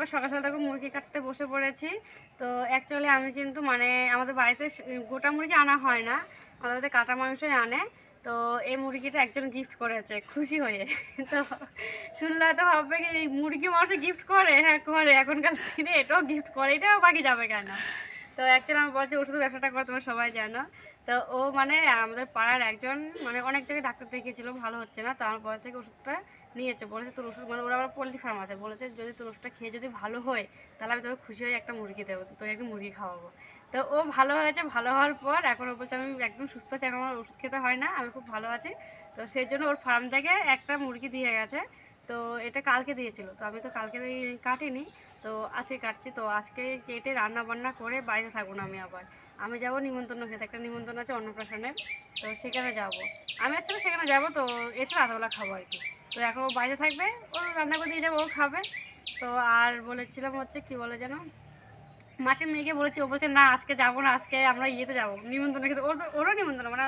দেখো সকাল সকাল দেখো মুরগি কাটতে বসে পড়েছি। তো অ্যাকচুয়ালি আমি কিন্তু মানে আমাদের বাড়িতে গোটা মুরগি আনা হয় না, আমাদের বাড়িতে কাটা মাংসই আনে। তো এই মুরগিটা একজন গিফট করেছে খুশি হয়ে। তো শুনলে হয়তো ভাববে কি এই মুরগি মানুষে গিফট করে, হ্যাঁ করে, এখনকার দিনে এটাও গিফট করে, এটাও বাকি যাবে কেন। তো অ্যাকচুয়ালি আমি বলছি ওষুধ ব্যবসাটা করে তোমরা সবাই জানো। তো ও মানে আমাদের পাড়ার একজন মানে অনেক জায়গায় ডাক্তার দেখিয়েছিল, ভালো হচ্ছে না, তো আমার পর থেকে ওষুধটা নিয়েছে। বলেছে তোর ওষুধ মানে ওরা আবার পোলট্রি ফার্ম আছে, বলেছে যদি তোর ওষুধটা খেয়ে যদি ভালো হয় তাহলে আমি তোকে খুশি হয়ে একটা মুরগি দেবো, তোকে একটা মুরগি খাওয়াবো। তো ও ভালো হয়েছে, ভালো হওয়ার পর এখন ও বলছে আমি একদম সুস্থ আছি, এখন আমার ওষুধ খেতে হয় না, আমি খুব ভালো আছি। তো সেই জন্য ওর ফার্ম থেকে একটা মুরগি দিয়ে গেছে। তো এটা কালকে দিয়েছিল, তো আমি তো কালকে কাটিনি, তো আজকে কাটছি। তো আজকে কেটে রান্না বান্না করে বাড়িতে থাকবো না, আমি যাব নিমন্ত্রণ খেতে, একটা নিমন্ত্রণ আছে অন্নপ্রাশনের, তো সেখানে যাব। আমি আজকে সেখানে যাব, তো এসে রাতবেলা খাবো আর কি। তো এখন ও বাইরে থাকবে, ও রান্না করে দিয়ে যাবো, ও খাবে। তো আর বলেছিলাম হচ্ছে কি বলে যেন মাসির মেয়েকে বলেছি, ও বলছে না আজকে যাবো না, আজকে আমরা ইয়েতে যাবো নিমন্ত্রণ খেতে। ওরও নিমন্ত্রণ মানে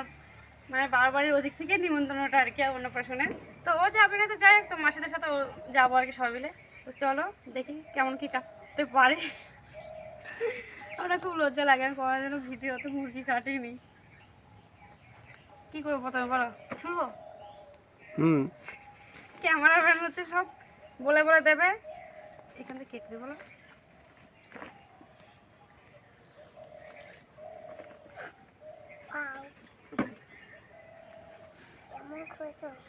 মানে বারবারের ওদিক থেকে নিমন্ত্রণটা আর কি অন্নপ্রাশনের। তো ও যাবে না, তো যাই হোক, তো মাসিদের সাথে ও যাবো আর কি সবাই মিলে। তো চলো দেখি কেমন কি কাটতে পারে। আমার খুব লজ্জা লাগে, আমি করার জন্য ভিডিওতে মুরগি কাটিনি। কি করবো প্রথমে বলো, ছুলবো? ক্যামেরাম্যান হচ্ছে সব বলে বলে দেবে, এখান থেকে কেটে বলো।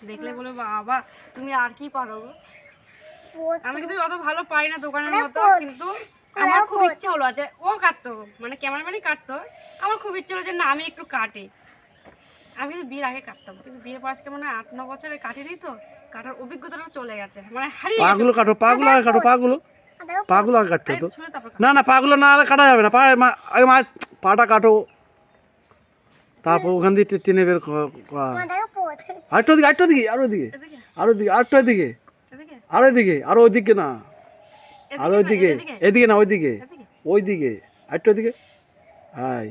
দেখলে বলে বাবা তুমি আর কি পারো। আমি কিন্তু অত ভালো পারি না দোকানের মতো, কিন্তু আমার খুব ইচ্ছে হলো যে ও কাটতো, মানে ক্যামেরাম্যানই কাটতো, আমার খুব ইচ্ছে হলো যে না আমি একটু কাটি। আমি কিন্তু বিয়ের আগে কাটতাম, কিন্তু বিয়ের পর আজকে মানে 8-9 বছরে কাটিনি, তো কাটার অভিজ্ঞতাটা চলে গেছে, মানে হারিয়ে গেছে। পাগুলো কাটো, পাগুলো আগে কাটো, পাগুলো আগে কাটতে তো। না না পাগুলো না আগে কাটা যাবে না, আগে পাটা কাটো, তারপর ওখান দিয়ে টেনে বের আরেকটু দিকে, আরেকটু দিকে, আরো দিকে, আরো দিকে, আরেকটু দিকে, আরো দিকে, আরো ওইদিকে না, আরো ওইদিকে, এদিকে না ওইদিকে, ওইদিকে আরেকটু দিকে। হাই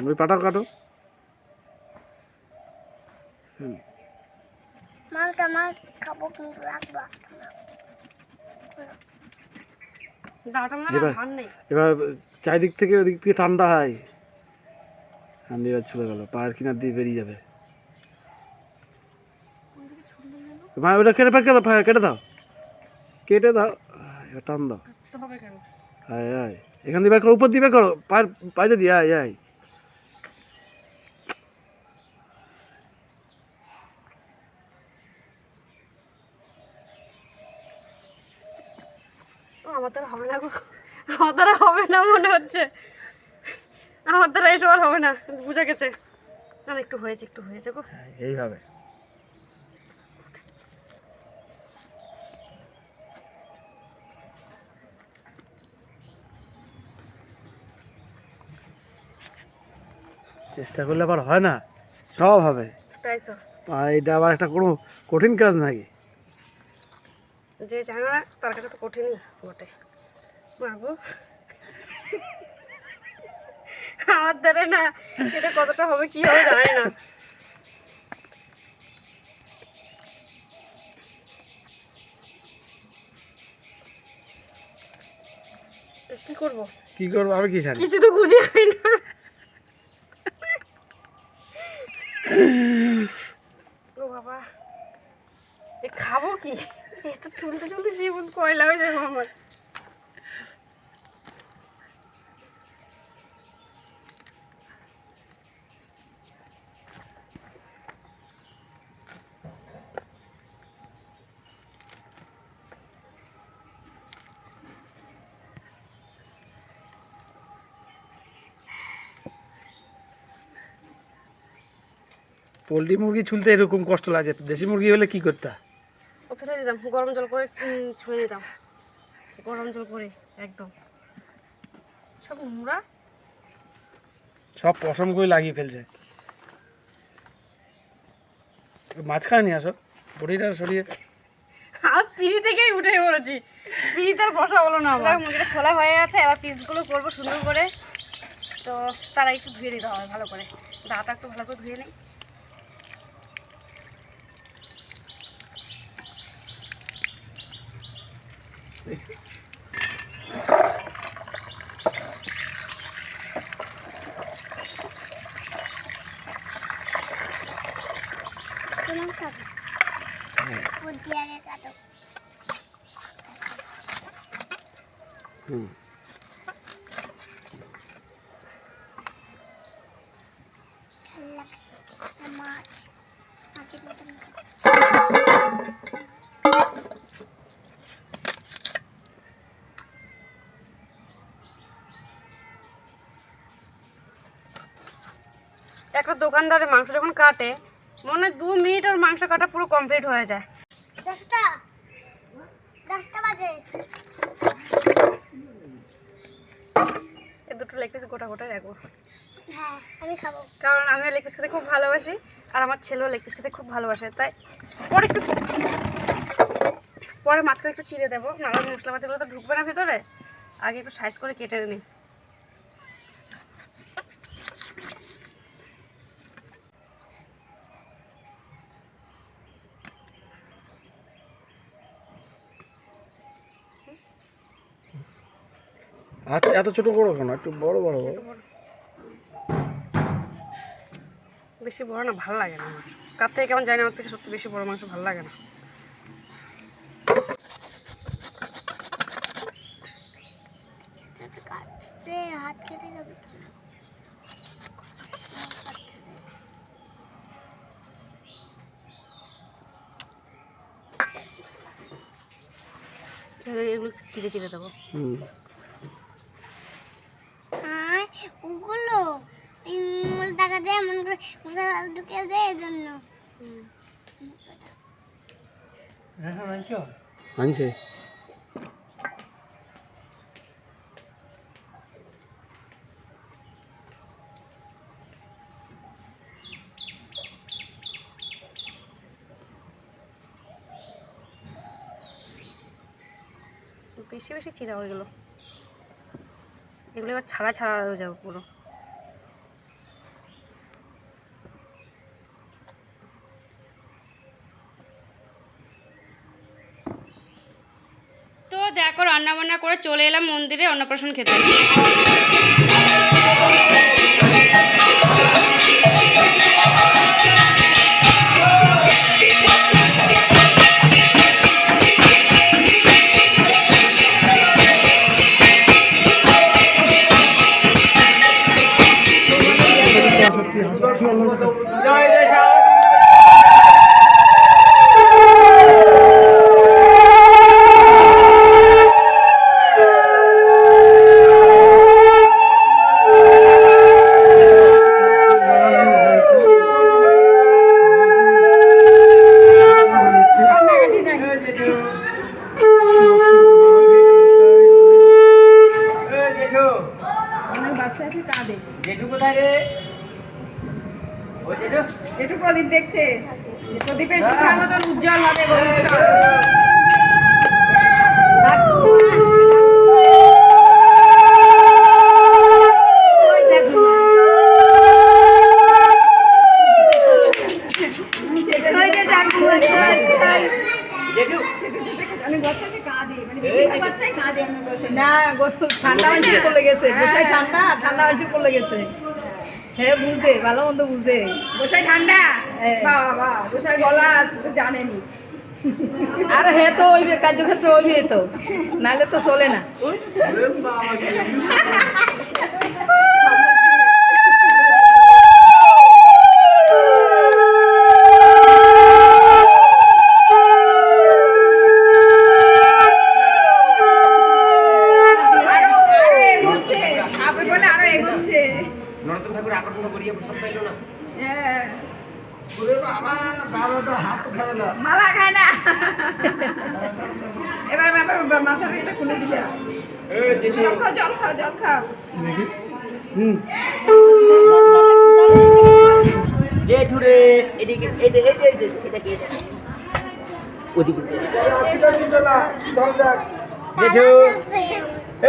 ওই পাটা কাটো। এবার চারিদিক থেকে ওদিক থেকে ঠান্ডা হয়, ঠান্ডা এবার ছুলে গেল, পায়ের কিনার দিয়ে বেরিয়ে যাবে। মা ওটা কেটে দাও, কেটে দাও, কেটে দাও, টান দাও। হায় হায় এখান দিয়ে বের করো, উপর দিয়ে বের করো, পায়ের বাইরে দিয়ে, আয় আয়। আমার দ্বারা হবে না গো, আমার দ্বারা হবে না মনে হচ্ছে, আমার দ্বারা এসব আর হবে না, বুঝে গেছে। না একটু হয়েছে, একটু হয়েছে গো, এইভাবে চেষ্টা করলে আবার হয় না, সব হবে। তাই তো, আর এটা আবার একটা কোনো কঠিন কাজ নাকি? যে জানে না তার কাছে তো কঠিনই বটে। মাগো আমার দ্বারা না, এটা কতটা হবে কি হবে জানি না। কি করবো, কি করবো আমি কি জানি, কিছু তো বুঝে হয় না। ও বাবা খাবো কি, এত চলতে চলতে জীবন কয়লা হয়ে যাবো আমার। পোলট্রি মুরগি ছুলতে এরকম কষ্ট লাগে, দেশি মুরগি হলে কি করতে? ও ফেলে দিতাম, গরম জল করে ছুঁয়ে নিতাম, গরম জল করে একদম। সব নোংরা, সব পশম করে লাগিয়ে ফেলছে। মাঝখানে নিয়ে আসো বড়িটা সরিয়ে। আর পিড়ি থেকেই উঠে পড়েছি, পিড়িতে আর বসা হলো না আমার। মুরগিটা ছোলা হয়ে গেছে, এবার পিসগুলো করবো সুন্দর করে। তো তারা একটু ধুয়ে দিতে হবে ভালো করে, দাঁতটা একটু ভালো করে ধুয়ে নিই। হুম একটা দোকানদারে মাংস যখন কাটে মনে হয় 2 মিনিট ওর মাংস কাটা পুরো কমপ্লিট হয়ে যায়। 10টা বাজে। এই দুটো লেগ পিস গোটা গোটা রাখবো। হ্যাঁ আমি খাবো, কারণ আমি লেগ পিস খেতে খুব ভালোবাসি আর আমার ছেলেও লেগ পিস খেতে খুব ভালোবাসে, তাই পরে মাঝখানে একটু চিড়ে দেবো, নাহলে মশলাপাতিগুলো তো ঢুকবে না ভিতরে। আগে একটু সাইজ করে কেটে নিই। আচ্ছা এত ছোট বড় কেন, একটু বড় বড় বড়। বেশি বড় না ভালো লাগে না মাংস, কার থেকে কেমন জানি আমার থেকে সত্যি বেশি বড় মাংস ভালো লাগে না। হাত কেটে যাবে এগুলো চিড়ে চিড়ে দেবো। ওগুলো দেখা যায় এমন করে ঢুকে যায় এই জন্য আনছে। বেশি বেশি চিরা হয়ে গেল, এগুলো এবার ছাড়া ছাড়া হয়ে যাবে পুরো। তো দেখো রান্না বান্না করে চলে এলাম মন্দিরে অন্নপ্রাশন খেতে। একটু প্রদীপ দেখছে, প্রদীপের শিখার মতন উজ্জ্বল হবে ভবিষ্যৎ। না ঠান্ডা মাঝে পড়ে গেছে, ঠান্ডা ঠান্ডা মাঝে পড়ে গেছে। হ্যাঁ বুঝতে ভালো মন্দ বুঝতে বসাই ঠান্ডা বাবা বসার গলা তো জানেনি। আর হ্যাঁ তো ওই কার্যক্ষেত্রে ওই তো নাহলে তো চলে না। মালা খায় না এবার মাথাটা এটা খুলে দিলে জল খাও জল খাও জল খাও। জেঠুরে এদিকে এটা এই যে এটা কি ওদিকে জেঠু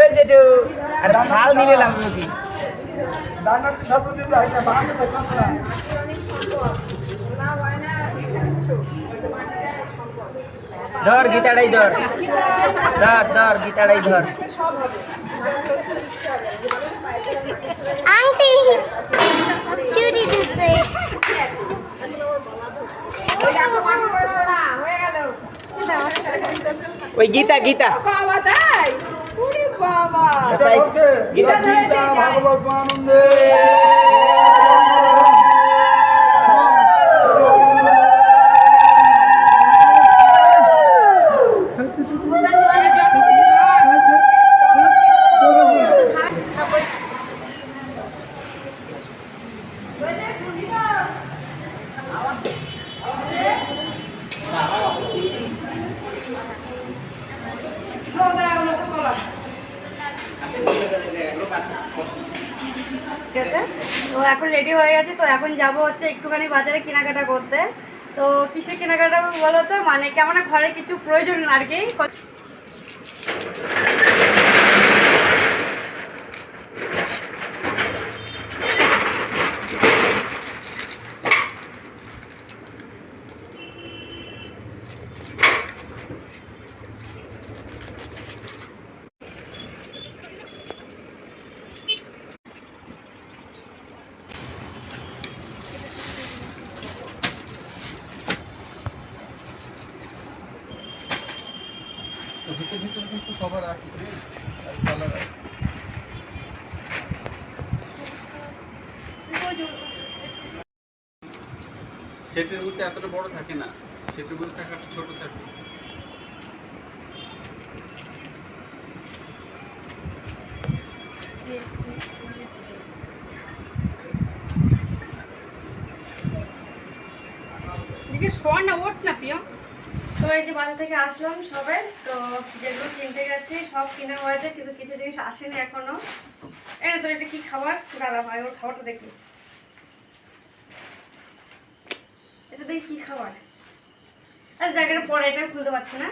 এই জেঠু আর ফাল নিয়ে লাগলো কি দানা খাবো দিন এটা বানাতে পারছ না না হয় না ধর গীতাটাই ধর, ধর ধর গীতাটাই ধর। আংটি চুরি দিছে ওই গীতা গীতা বাবা তাই ওরে বাবা গীতা ভাগবত আনন্দে ঠিক আছে, তো এখন রেডি হয়ে গেছে। তো এখন যাব হচ্ছে একটুখানি বাজারে কেনাকাটা করতে। তো কিসের কেনাকাটা বলো তো, মানে কেমন ঘরে কিছু প্রয়োজন আর কি। সেটের মধ্যে এতটা বড় থাকে না, সেটের মধ্যে থাকে একটা ছোট থাকে। শোন না, ওঠ না প্রিয়। তো এই যে বাজার থেকে আসলাম সবে। তো যেগুলো কিনতে গেছি সব কিনা হয়েছে, কিন্তু কিছু জিনিস আসেনি এখনো। এই তো এটা কি খাবার, দাদা ভাই ওর খাবারটা দেখি। এটা দেখি কি খাবার। আচ্ছা জায়গাটা পরে, এটা খুলতে পারছি না।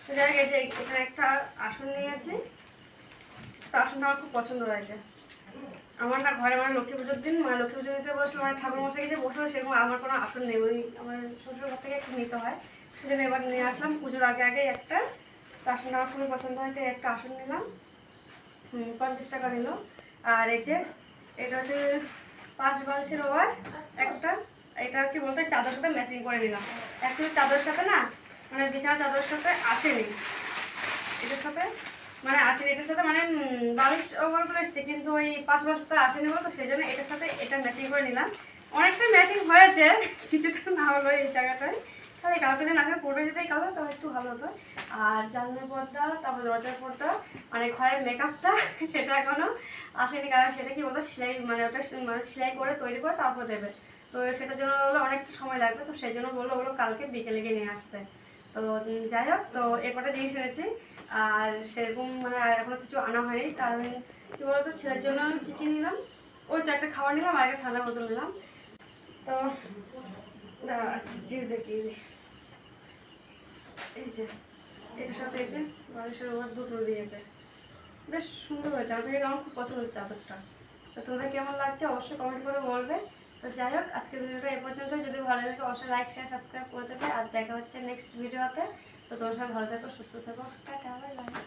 তো যাই হোক, এই যে এখানে একটা আসন নিয়েছি। তো আসনটা আমার খুব পছন্দ হয়েছে। আমার না ঘরে মানে লক্ষ্মী পুজোর দিন, মানে লক্ষ্মী পুজো দিতে বসলে মানে ঠাকুর মশাই যে বসলো, সেরকম আমার কোনো আসন নেই। ওই আমার শ্বশুর ঘর থেকে একটু নিতে হয়, সেজন্য এবার নিয়ে আসলাম পুজোর আগে আগে একটা। তো আসনটা আমার খুবই পছন্দ হয়েছে, একটা আসন নিলাম। 50 টাকা নিল। আর এই যে এটা হচ্ছে 5 বালসের ওভার একটা। এটা কি বলতে চাদরের সাথে ম্যাচিং করে নিলাম। অ্যাকচুয়ালি চাদরের সাথে না, মানে বিছানা চাদরের সাথে আসেনি এটার সাথে, মানে আসেনি এটার সাথে, মানে বালিশ ওভারগুলো এসছে, কিন্তু ওই 5 বালসটা আসেনি বলো। তো সেই জন্য এটার সাথে এটা ম্যাচিং করে নিলাম। অনেকটা ম্যাচিং হয়েছে, কিছুটা না হলো এই জায়গাটায়। তাহলে এই কালারটা যদি না থাকে পড়বে যেতে, এই কালার তাহলে একটু ভালো হতো। আর জানলার পর্দা, তারপর দরজার পর্দা, মানে ঘরের মেকআপটা সেটা এখনো আসেনি। কারণ সেটা কি বলতো সেলাই, মানে ওটা মানে সেলাই করে তৈরি করে তারপর দেবে। তো সেটার জন্য বললো অনেকটা সময় লাগবে। তো সেই জন্য বললো ওগুলো কালকে বিকেলে গিয়ে নিয়ে আসতে। তো যাই হোক, তো এরপরে জিনিস এনেছি। আর সেরকম মানে আর এখনো কিছু আনা হয়নি। কারণ কী বলতো ছেলের জন্য কী কী নিলাম, ওই তো একটা খাবার নিলাম আর একটা ঠান্ডা বোতল নিলাম। তো জিনিস দেখি, এই যে এটার সাথে এই যে বালিশের ওপর দুটো দিয়েছে, বেশ সুন্দর হয়েছে। আমার খুব পছন্দ হচ্ছে চাদরটা। তো তোমাদের কেমন লাগছে অবশ্যই কমেন্ট করে বলবে। তো যাই হোক, আজকের ভিডিওটা এ পর্যন্ত। যদি ভালো লাগে অবশ্যই লাইক শেয়ার সাবস্ক্রাইব করে দেবে। আর দেখা হচ্ছে নেক্সট ভিডিওতে। তো তোমার সবাই ভালো থাকো, সুস্থ থাকো, টাটা, বাই বাই।